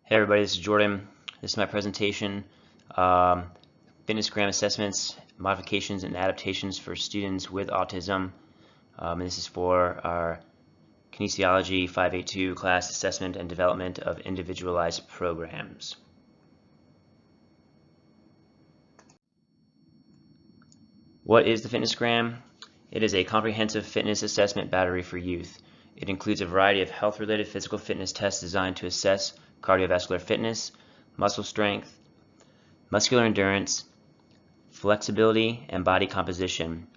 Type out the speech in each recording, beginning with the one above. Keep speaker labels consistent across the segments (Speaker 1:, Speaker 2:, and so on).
Speaker 1: Hey everybody, this is Jordan. This is my presentation, FITNESSGRAM assessments, modifications and adaptations for students with autism. And this is for our Kinesiology 582 class assessment and development of individualized programs. What is the FITNESSGRAM? It is a comprehensive fitness assessment battery for youth. It includes a variety of health-related physical fitness tests designed to assess cardiovascular fitness, muscle strength, muscular endurance, flexibility, and body composition.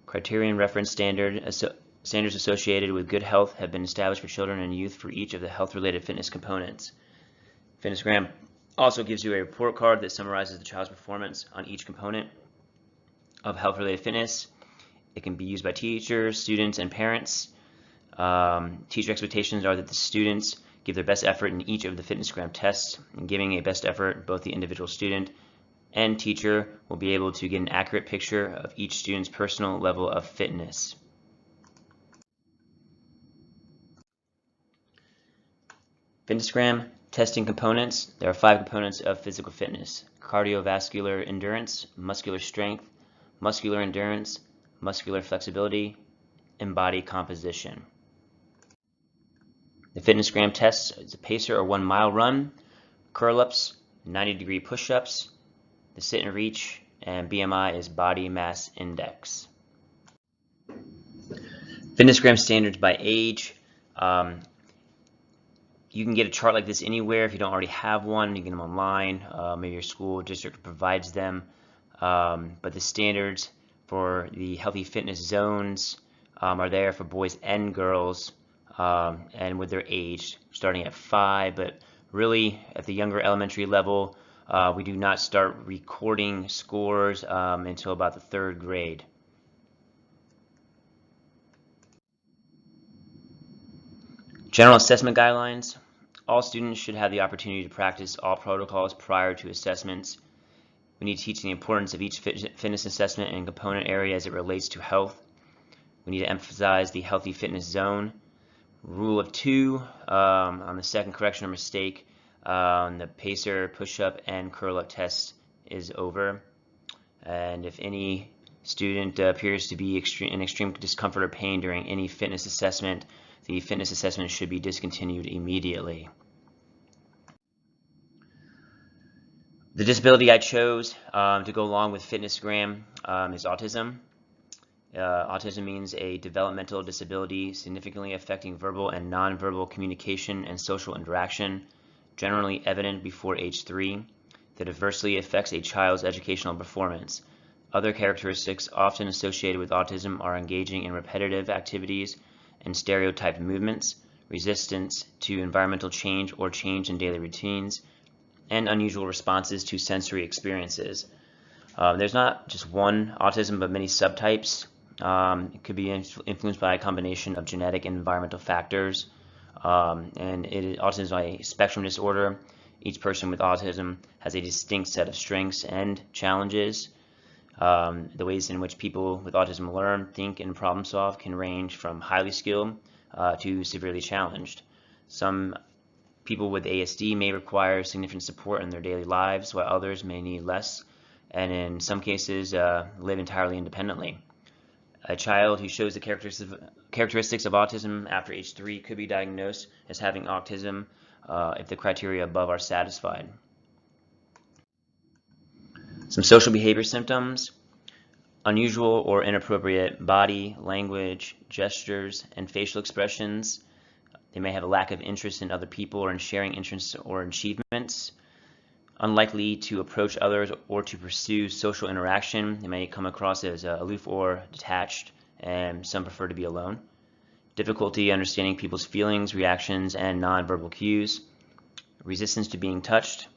Speaker 1: Criterion reference standards associated with good health have been established for children and youth for each of the health-related fitness components. FITNESSGRAM also gives you a report card that summarizes the child's performance on each component of health-related fitness. It can be used by teachers, students, and parents. Teacher expectations are that the students give their best effort in each of the FITNESSGRAM tests, and giving a best effort, both the individual student and teacher will be able to get an accurate picture of each student's personal level of fitness. FITNESSGRAM testing components. There are 5 components of physical fitness: cardiovascular endurance, muscular strength, muscular endurance, muscular flexibility, and body composition. The FITNESSGRAM test is a pacer or 1 mile run, curl-ups, 90-degree push-ups. The sit and reach, and BMI is body mass index. FITNESSGRAM standards by age. You can get a chart like this anywhere. If you don't already have one, you can get them online. Maybe your school district provides them. But the standards for the healthy fitness zones are there for boys and girls, and with their age, starting at 5. But really, at the younger elementary level, we do not start recording scores until about the 3rd grade. General assessment guidelines. All students should have the opportunity to practice all protocols prior to assessments. We need to teach the importance of each fitness assessment and component area as it relates to health. We need to emphasize the healthy fitness zone. Rule of 2 on the second correction or mistake on the pacer, push-up, and curl-up test is over. And if any student appears to be in extreme discomfort or pain during any fitness assessment, the fitness assessment should be discontinued immediately. The disability I chose to go along with FITNESSGRAM is autism. Autism means a developmental disability significantly affecting verbal and nonverbal communication and social interaction, generally evident before age 3, that adversely affects a child's educational performance. Other characteristics often associated with autism are engaging in repetitive activities and stereotyped movements, resistance to environmental change or change in daily routines, and unusual responses to sensory experiences. There's not just one autism, but many subtypes. It could be influenced by a combination of genetic and environmental factors. Autism is a spectrum disorder. Each person with autism has a distinct set of strengths and challenges. The ways in which people with autism learn, think, and problem solve can range from highly skilled to severely challenged. Some people with ASD may require significant support in their daily lives, while others may need less, and in some cases live entirely independently. A child who shows the characteristics of autism after age 3 could be diagnosed as having autism if the criteria above are satisfied. Some social behavior symptoms: unusual or inappropriate body, language, gestures, and facial expressions. They may have a lack of interest in other people or in sharing interests or achievements. Unlikely to approach others or to pursue social interaction. They may come across as aloof or detached, and some prefer to be alone. Difficulty understanding people's feelings, reactions, and nonverbal cues. Resistance to being touched.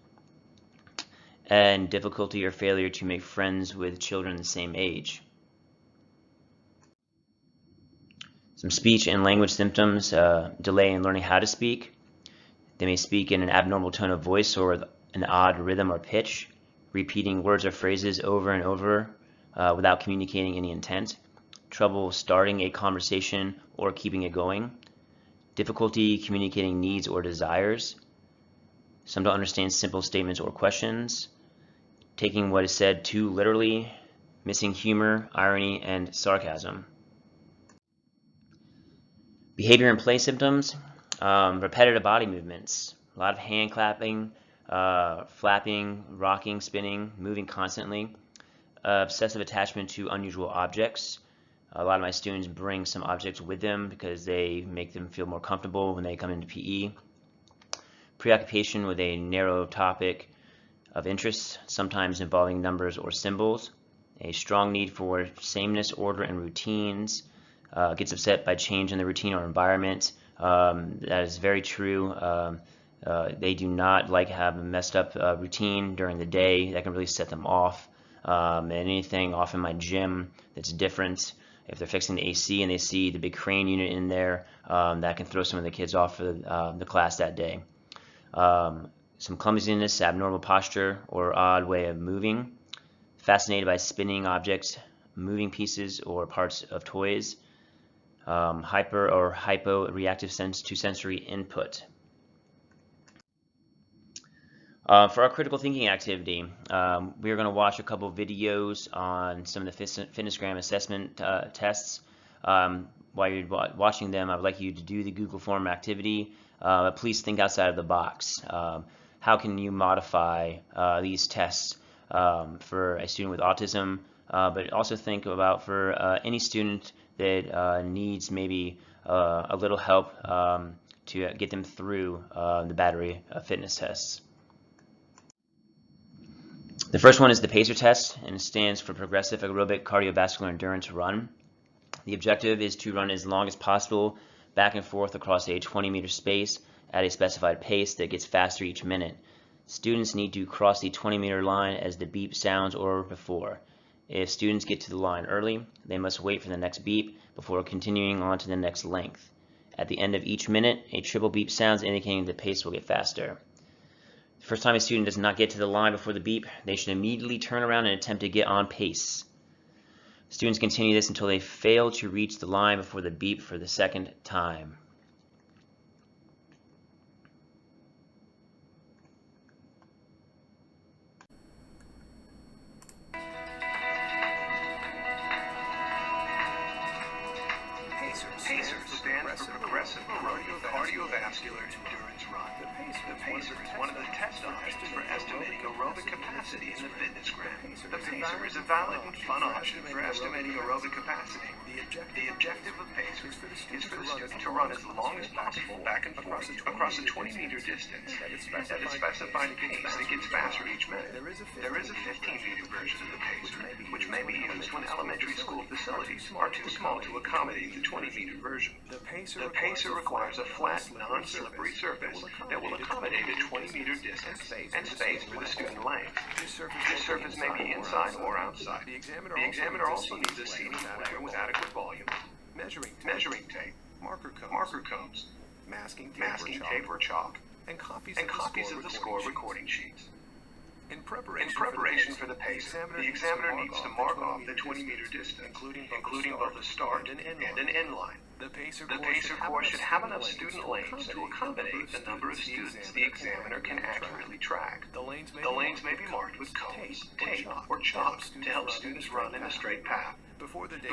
Speaker 1: And difficulty or failure to make friends with children the same age. Some speech and language symptoms: delay in learning how to speak. They may speak in an abnormal tone of voice or with an odd rhythm or pitch, repeating words or phrases over and over without communicating any intent. Trouble starting a conversation or keeping it going. Difficulty communicating needs or desires. Some don't understand simple statements or questions, taking what is said too literally, missing humor, irony, and sarcasm. Behavior and play symptoms, repetitive body movements, a lot of hand clapping, flapping, rocking, spinning, moving constantly, obsessive attachment to unusual objects. A lot of my students bring some objects with them because they make them feel more comfortable when they come into PE. Preoccupation with a narrow topic of interest, sometimes involving numbers or symbols. A strong need for sameness, order, and routines. Gets upset by change in the routine or environment. That is very true. They do not like to have a messed up routine during the day. That can really set them off. And anything off in my gym that's different, if they're fixing the AC and they see the big crane unit in there, that can throw some of the kids off for the class that day. Some clumsiness, abnormal posture, or odd way of moving. Fascinated by spinning objects, moving pieces, or parts of toys. Hyper or hypo-reactive sense to sensory input. For our critical thinking activity, we are going to watch a couple videos on some of the FITNESSGRAM assessment tests. While you're watching them, I would like you to do the Google form activity. Please think outside of the box. How can you modify these tests for a student with autism, but also think about for any student that needs maybe a little help to get them through the battery of fitness tests. The first one is the PACER test, and it stands for Progressive Aerobic Cardiovascular Endurance Run. The objective is to run as long as possible back and forth across a 20-meter space at a specified pace that gets faster each minute. Students need to cross the 20-meter line as the beep sounds or before. If students get to the line early, they must wait for the next beep before continuing on to the next length. At the end of each minute, a triple beep sounds indicating the pace will get faster. The first time a student does not get to the line before the beep, they should immediately turn around and attempt to get on pace. Students continue this until they fail to reach the line before the beep for the second time.
Speaker 2: PACER stands for Progressive Cardiovascular Endurance Run. The PACER is one of the test options for estimating aerobic capacity in the FITNESSGRAM. The PACER is a valid and fun option for estimating aerobic capacity. The objective of PACER is for the student to run as long as possible back and forth across a 20-meter distance at a specified pace that gets faster each minute. There is a 15-meter version of the PACER, which may be used when elementary school facilities are too small to accommodate the 20-meter version. The PACER requires a flat, non-slippery surface that will accommodate a 20-meter distance and space for the student legs. This surface may be inside or outside. The examiner also needs a seating player with adequate volume, measuring tape, marker cones, masking tape or chalk, and copies of the score recording sheets. In preparation for the PACER, the examiner needs to mark off the 20-meter distance, including both a start and an end line. The PACER course should have enough student lanes to accommodate the number of students the examiner can accurately track. The lanes may be marked with cones, tape, or chalk to help students run in a straight path. Before the day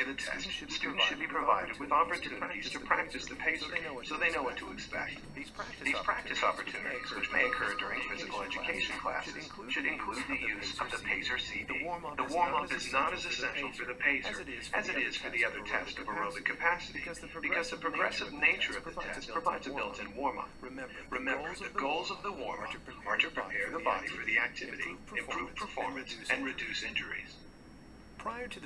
Speaker 2: of the test, students should be provided with opportunities to practice the PACER so they know what to expect. These practice opportunities, which may occur during physical education classes, should include the use of the PACER CD. The warm-up is not as essential for the PACER as it is for the other test of aerobic capacity, because the progressive nature of the test provides a built-in warm-up. Remember, the goals of the warm-up are to prepare the body for the activity, improve performance, and reduce injuries. Prior to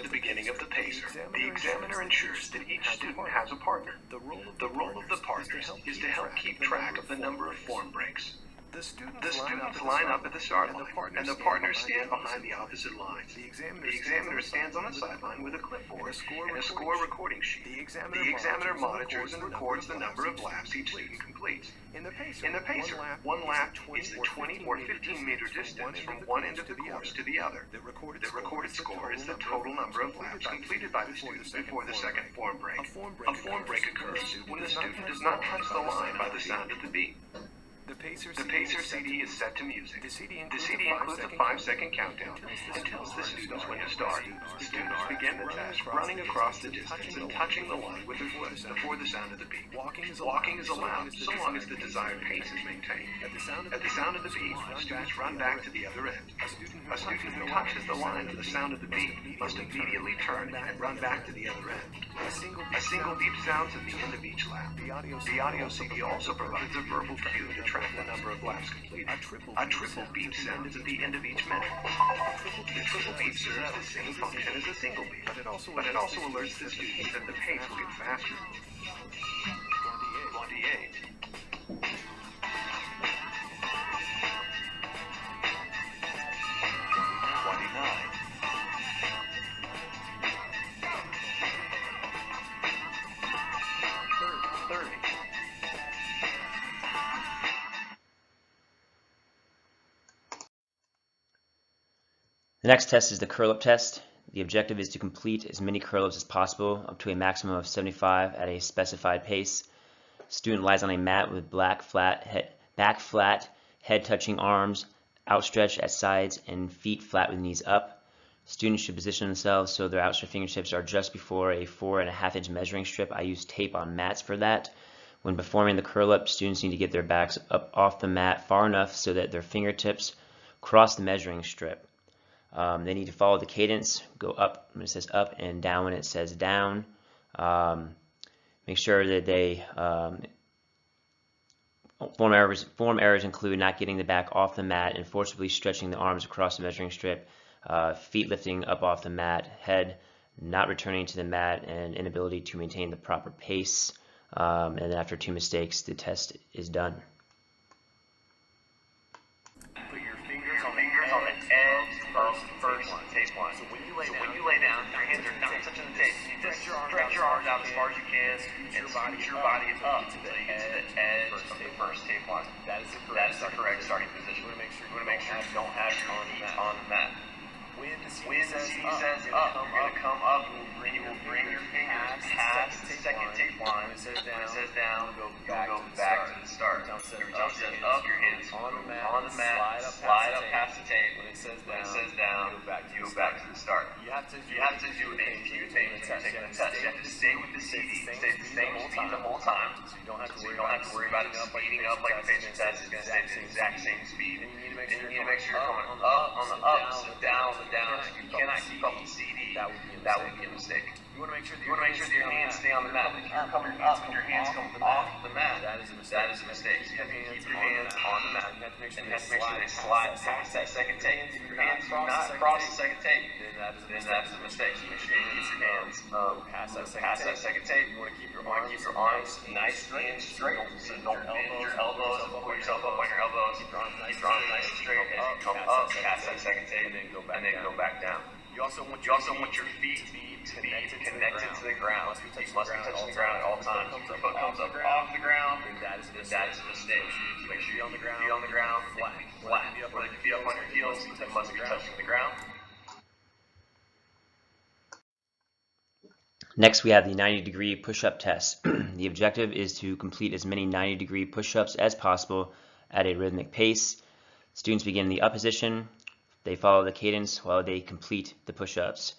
Speaker 2: the beginning of the PACER, the examiner ensures that each student has a partner. The role of the partners is to help keep track of the number of form breaks. The students line up at the start line, and the partners stand behind the opposite lines. The examiner stands on a sideline with a clipboard and a score recording sheet. The examiner monitors and records the number of laps each student completes. In the PACER, one lap is the 20 or 15-meter distance from one end of the course to the other. The recorded score is the total number of laps completed by the student before the second form break. A form break occurs when the student does not touch the line by the sound of the beep. The Pacer CD is set to music. The CD includes a 5-second countdown and tells the students when to start. The students begin the test running across the distance and touching the line with their foot before the sound of the beat. Walking is allowed so long as the desired pace is maintained. At the sound of the beat, students run back to the other end. A student who touches the line at the sound of the beat must immediately turn and run back to the other end. A single beep sounds at the end of each lap. The audio CD also provides a verbal cue to track the number of laps completed. A triple beep sounds at the end of each minute. The triple beep serves the same function as a single beep, but it also alerts the students that the pace will get faster. 28. 29. 30.
Speaker 1: The next test is the curl-up test. The objective is to complete as many curl-ups as possible, up to a maximum of 75 at a specified pace. Student lies on a mat with back flat, head touching arms, outstretched at sides, and feet flat with knees up. Students should position themselves so their outstretched fingertips are just before a 4.5-inch measuring strip. I use tape on mats for that. When performing the curl-up, students need to get their backs up off the mat far enough so that their fingertips cross the measuring strip. They need to follow the cadence, go up when it says up and down when it says down. Make sure that they form errors include not getting the back off the mat and forcibly stretching the arms across the measuring strip, feet lifting up off the mat, head not returning to the mat, and inability to maintain the proper pace. And then after 2 mistakes, the test is done.
Speaker 2: Put your fingers on the edge of the first tape line. So when you lay down, your hands are not touching the tape. You just stretch your arms out as far as you can and scoot your body up until you get to the edge of the first tape line. That is the correct starting position. You want to make sure you don't have your feet on the mat. When the CD says up, you're going to come up and you will bring your fingers past the second tape line. When it says down, you'll go back to the start. Every time it says up, your hands on the mat, slide up past the tape. When it says down, you go back to the start. You have to do a few things when you're taking the test. You have to stay with the CD, stay the same speed the whole time. So you don't have to worry about it speeding up like the pacing test is going to stay the exact same speed. And you need to make sure you're coming up on the up, so down on the down. If you cannot keep up the CD, that would be a mistake. You want to make sure that your hands stay on the mat. If you're coming up and your hands come off the mat, that is a mistake. So you have to keep your hands on the mat. And you have to make sure they slide past that second tape. If your hands do not cross the second tape, then that is a mistake. So make sure you keep your hands past that second tape. You want to keep your arms nice and straight. So don't bend your elbows, pull yourself up on your elbows. Keep your arms nice and straight as you come up past that second tape, and then go back down. You also want your feet to be connected to the ground. You must be touching the ground at all times. If your foot comes up off the ground, then that is a mistake. Make sure you're on the ground, flat. Put your feet up on your heels. You must be touching the ground.
Speaker 1: Next, we have the 90-degree push-up test. The objective is to complete as many 90-degree push-ups as possible at a rhythmic pace. Students begin in the up position. They follow the cadence while they complete the push-ups.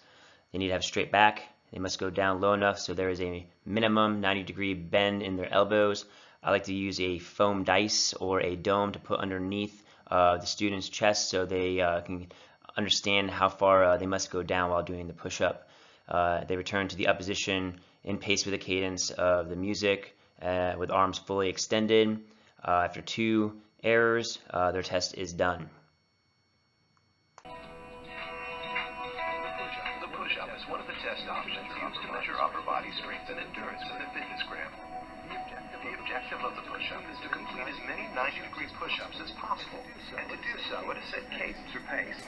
Speaker 1: They need to have straight back. They must go down low enough so there is a minimum 90-degree bend in their elbows. I like to use a foam dice or a dome to put underneath the student's chest so they can understand how far they must go down while doing the push-up. They return to the up position in pace with the cadence of the music with arms fully extended. After 2 errors, their test is done.
Speaker 2: The push-up is one of the test options used to measure upper body strength and endurance with a FITNESSGRAM. The objective of the push-up is to complete as many 90-degree push-ups as possible, and to do so at a set cadence or pace.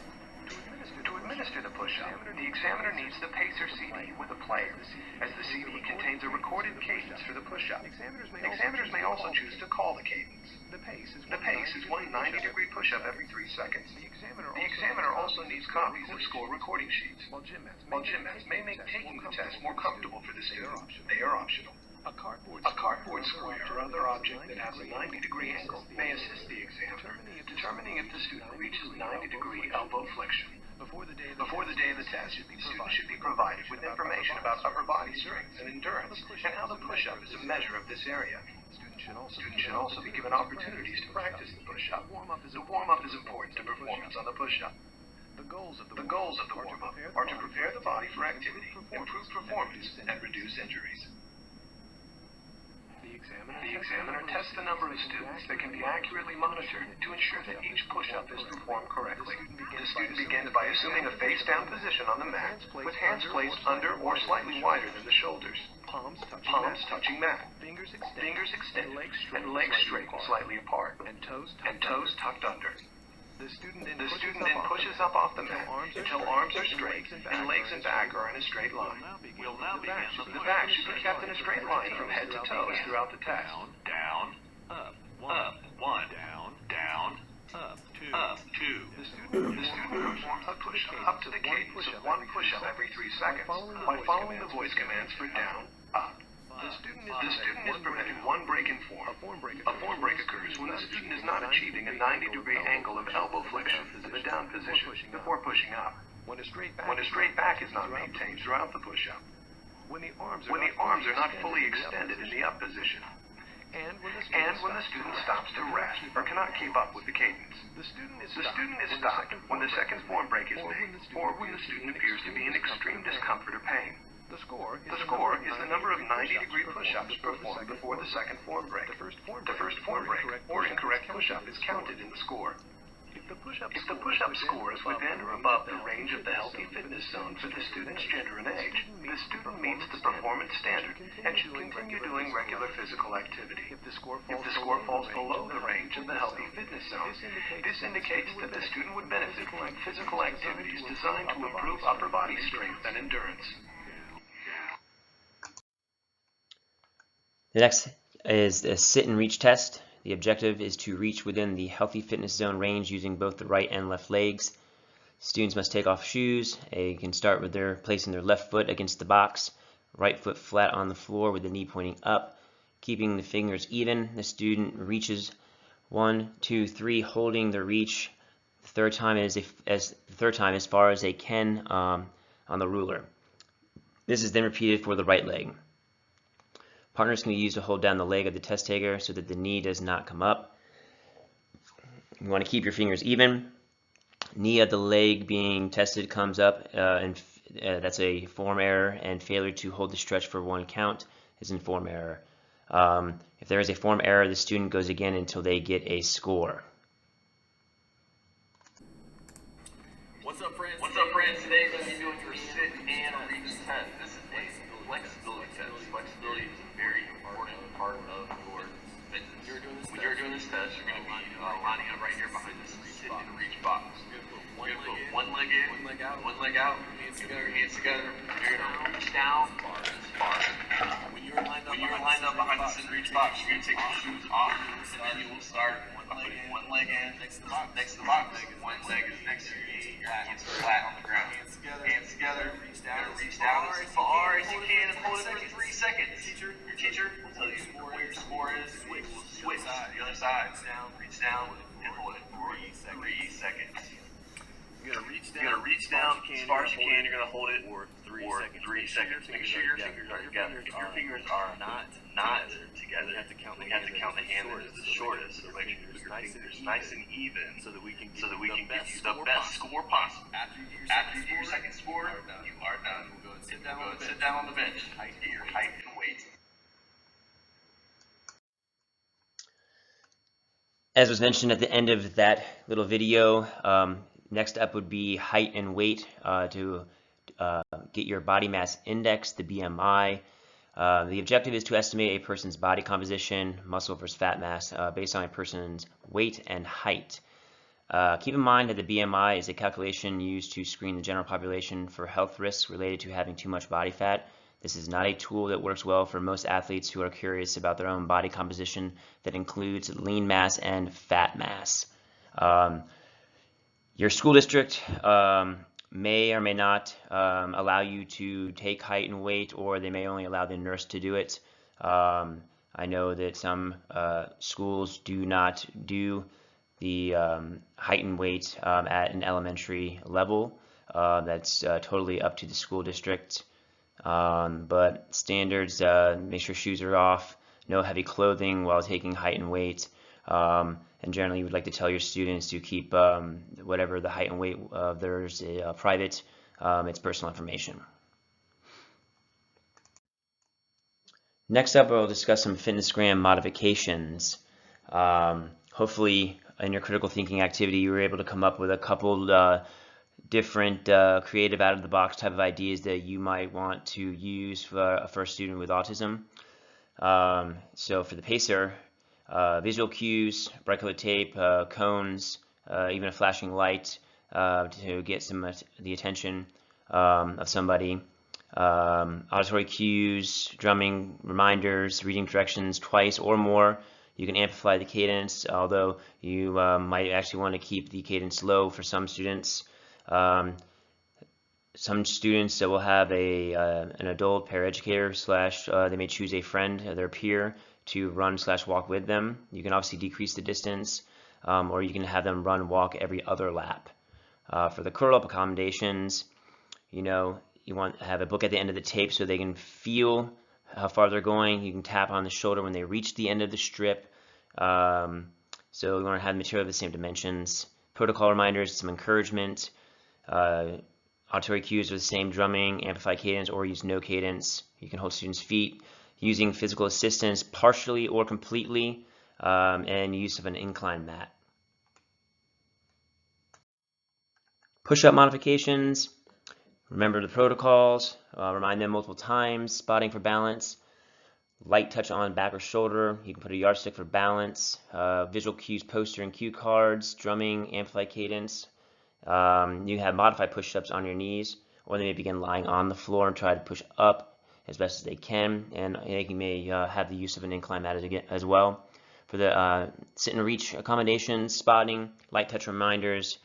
Speaker 2: To administer the push-up, the examiner needs the Pacer CD with a player, as the CD contains a recorded cadence for the push-up. Examiners may also choose to call the cadence. The pace is one 90-degree push-up every 3 seconds. The examiner also needs copies of score recording sheets. While gym mats may make taking the test more comfortable for the student, they are optional. A cardboard square or other object that has a 90-degree angle may assist the examiner determining if the student reaches 90-degree elbow flexion. Before the day of the test, the student should be provided with information about upper body strength and endurance and how the push-up is a measure of this area. Students should also be given opportunities to practice the push-up. The warm-up is important to performance on the push-up. The goals of the warm-up are to prepare the body for activity, improve performance, and reduce injuries. The examiner tests the number of students that can be accurately monitored to ensure that each push-up is performed correctly. The student begins by assuming a face-down position on the mat, with hands placed under or slightly wider than the shoulders. Palms touching mat. Fingers extended, and legs straight and slightly apart, and toes tucked under. The student then pushes up off the mat until arms are straight and legs and back are in a straight line. We'll now begin. The back should be kept in a straight line from head to toes throughout the test. Down, up, one, down, up, two. The student performs the push-up up to the cadence of one push-up every 3 seconds by following the voice commands for down, up. The student is permitted one break in form. A form break occurs when the student is not achieving a 90-degree angle of elbow flexion in the down position before pushing up. When a straight back is not maintained throughout the push-up. When the arms are not fully extended in the up position. And when the student stops to rest or cannot keep up with the cadence. The student is stopped when the second form break is made or when the student appears to be in extreme discomfort or pain. The score is the number of 90-degree push-ups performed before the second form break. The first form break or incorrect push-up is counted in the score. If the push-up score is within or above the range of the healthy fitness zone for the student's gender and age, the student meets the performance standard and should continue doing regular physical activity. If the score falls below the range of the healthy fitness zone, this indicates that the student would benefit from physical activities designed to improve upper body strength and endurance.
Speaker 1: The next is the sit and reach test. The objective is to reach within the healthy fitness zone range using both the right and left legs. Students must take off shoes. They can start with placing their left foot against the box, right foot flat on the floor with the knee pointing up, keeping the fingers even. The student reaches 1, 2, 3, holding the reach. The third time as far as they can on the ruler. This is then repeated for the right leg. Partners can be used to hold down the leg of the test taker so that the knee does not come up. You want to keep your fingers even. Knee of the leg being tested comes up, and that's a form error, and failure to hold the stretch for 1 count is in form error. If there is a form error, the student goes again until they get a score.
Speaker 3: What's up, friends? Today we're going to be doing your sit and reach test. This is a flexibility test. Flexibility is a very important part of your fitness. When you're doing this test, you're going to be lining up right here behind this sit and reach box. You're going to put one leg in, one leg out, your hands together. You're going to reach down as far. When you're lined up behind the sit and reach box, you're going to take your shoes off, and then you will start by putting one leg in next to the box. One leg is next to your knee, your hands flat on the ground. Hands together, reach down as far as you can and hold it for 3 seconds. Your teacher will tell you where your score is, and you will switch to the other side. Reach down and hold it for 3 seconds. You're going to reach down as far as you can. You're going to hold it for 3 seconds. Make sure your fingers are together. If your fingers are not together, you have to count the hand that is the shortest. So make sure your fingers nice and even so that we can give you the best score possible. After you do your second score, you are done. Go and sit down on the bench. Get your height and weight.
Speaker 1: As was mentioned at the end of that little video, next up would be height and weight to get your body mass index, the BMI. The objective is to estimate a person's body composition, muscle versus fat mass, based on a person's weight and height. Keep in mind that the BMI is a calculation used to screen the general population for health risks related to having too much body fat. This is not a tool that works well for most athletes who are curious about their own body composition that includes lean mass and fat mass. Your school district may or may not allow you to take height and weight, or they may only allow the nurse to do it. I know that some schools do not do the height and weight at an elementary level. That's totally up to the school district. But standards, make sure shoes are off, no heavy clothing while taking height and weight. And generally, you would like to tell your students to keep whatever the height and weight of theirs private. It's personal information. Next up, we'll discuss some FITNESSGRAM modifications. Hopefully, in your critical thinking activity, you were able to come up with a couple different creative out-of-the-box type of ideas that you might want to use for a student with autism. So for the pacer, visual cues, bright colored tape, cones, even a flashing light to get some the attention of somebody. Auditory cues, drumming, reminders, reading directions twice or more. You can amplify the cadence, although you might actually want to keep the cadence low for some students. Some students will have an adult paraeducator / they may choose a friend, their peer, to run / walk with them. You can obviously decrease the distance, or you can have them run walk every other lap. For the curl up accommodations, you want to have a book at the end of the tape so they can feel how far they're going. You can tap on the shoulder when they reach the end of the strip. So we want to have material of the same dimensions. Protocol reminders, some encouragement. Auditory cues with the same drumming, amplify cadence, or use no cadence. You can hold students' feet using physical assistance partially or completely, and use of an incline mat. Push-up modifications. Remember the protocols, remind them multiple times, spotting for balance, light touch on back or shoulder. You can put a yardstick for balance, visual cues, poster and cue cards, drumming, amplify cadence. You have modified push-ups on your knees, or they may begin lying on the floor and try to push up as best as they can, and they may have the use of an incline mat as well. For the sit and reach accommodations, spotting, light touch reminders,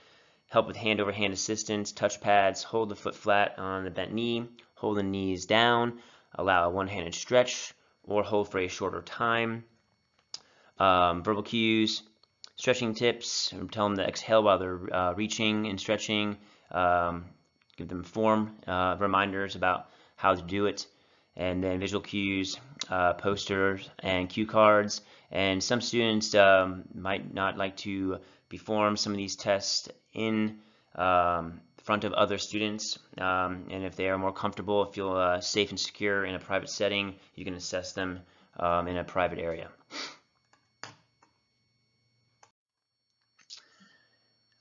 Speaker 1: help with hand-over-hand assistance, touch pads, hold the foot flat on the bent knee, hold the knees down, allow a one-handed stretch, or hold for a shorter time. Verbal cues, stretching tips, tell them to exhale while they're reaching and stretching, give them form reminders about how to do it. And then visual cues, posters, and cue cards. And some students might not like to perform some of these tests in front of other students, and if they are more comfortable, feel safe and secure in a private setting, you can assess them in a private area.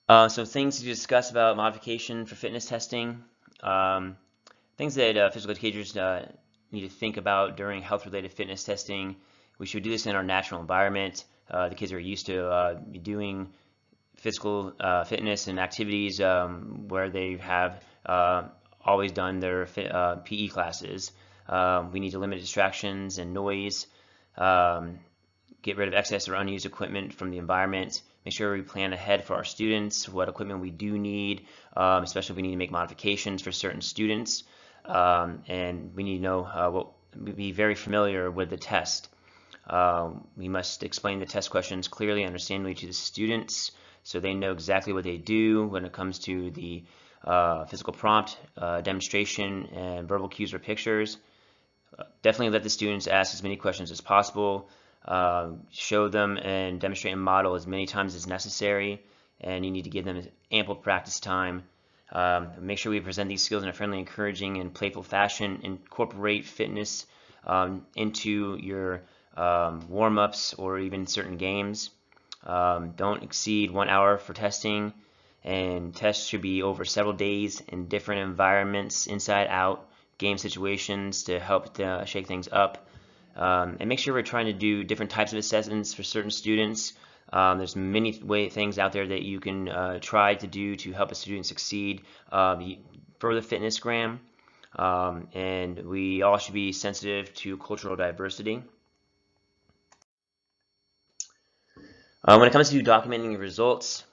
Speaker 1: So things to discuss about modification for fitness testing. Things that physical educators need to think about during health-related fitness testing. We should do this in our natural environment. The kids are used to doing physical fitness and activities where they have always done their PE classes. We need to limit distractions and noise, get rid of excess or unused equipment from the environment, make sure we plan ahead for our students, what equipment we do need, especially if we need to make modifications for certain students, and we need to know be very familiar with the test. We must explain the test questions clearly and understandably to the students, so they know exactly what they do when it comes to the physical prompt, demonstration, and verbal cues or pictures. Definitely let the students ask as many questions as possible. Show them and demonstrate and model as many times as necessary, and you need to give them ample practice time. Make sure we present these skills in a friendly, encouraging, and playful fashion. Incorporate fitness into your warm-ups or even certain games. Don't exceed 1 hour for testing, and tests should be over several days in different environments, inside, out, game situations to help shake things up. And make sure we're trying to do different types of assessments for certain students. There's many things out there that you can try to do to help a student succeed for the FITNESSGRAM, and we all should be sensitive to cultural diversity. When it comes to documenting results,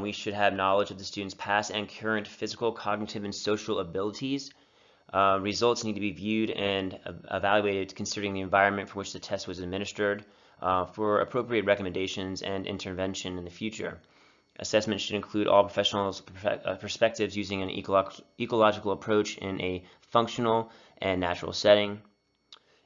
Speaker 1: we should have knowledge of the student's past and current physical, cognitive, and social abilities. Results need to be viewed and evaluated considering the environment for which the test was administered for appropriate recommendations and intervention in the future. Assessment should include all professionals' perspectives using an ecological approach in a functional and natural setting.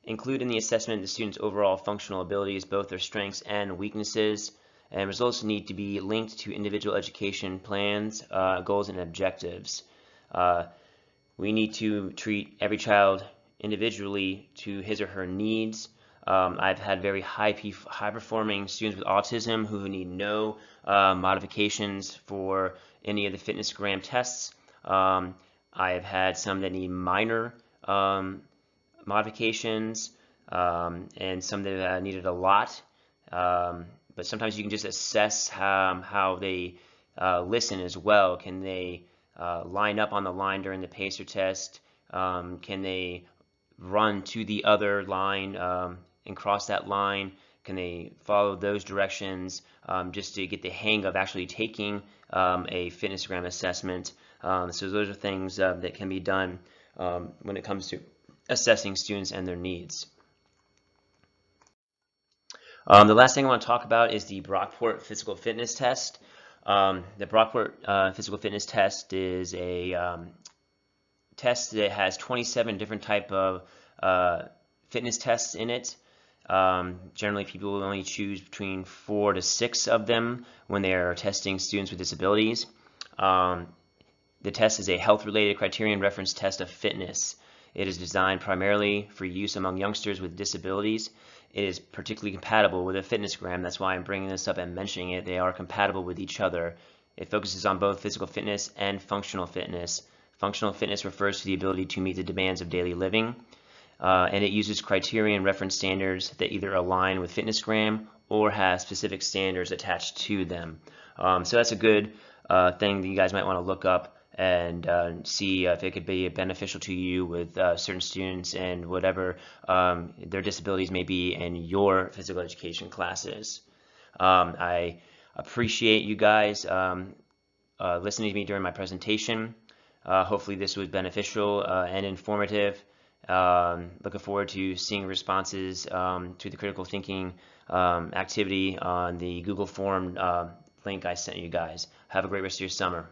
Speaker 1: Include in the assessment the student's overall functional abilities, both their strengths and weaknesses, and results need to be linked to individual education plans, goals, and objectives. We need to treat every child individually to his or her needs. I've had very high performing students with autism who need no modifications for any of the FITNESSGRAM tests. I have had some that need minor modifications and some that needed a lot. But sometimes you can just assess how they listen as well. Can they line up on the line during the pacer test? Can they run to the other line and cross that line? Can they follow those directions just to get the hang of actually taking a FITNESSGRAM assessment? So those are things that can be done when it comes to assessing students and their needs. The last thing I want to talk about is the Brockport Physical Fitness Test. The Brockport Physical Fitness Test is a test that has 27 different type of fitness tests in it. Generally, people will only choose between 4 to 6 of them when they are testing students with disabilities. The test is a health-related criterion reference test of fitness. It is designed primarily for use among youngsters with disabilities. It is particularly compatible with a FITNESSGRAM. That's why I'm bringing this up and mentioning it. They are compatible with each other. It focuses on both physical fitness and functional fitness. Functional fitness refers to the ability to meet the demands of daily living. And it uses criterion reference standards that either align with FITNESSGRAM or have specific standards attached to them. So that's a good thing that you guys might want to look up and see if it could be beneficial to you with certain students and whatever their disabilities may be in your physical education classes. I appreciate you guys listening to me during my presentation. Hopefully this was beneficial and informative. Looking forward to seeing responses to the critical thinking activity on the Google form link I sent you guys. Have a great rest of your summer.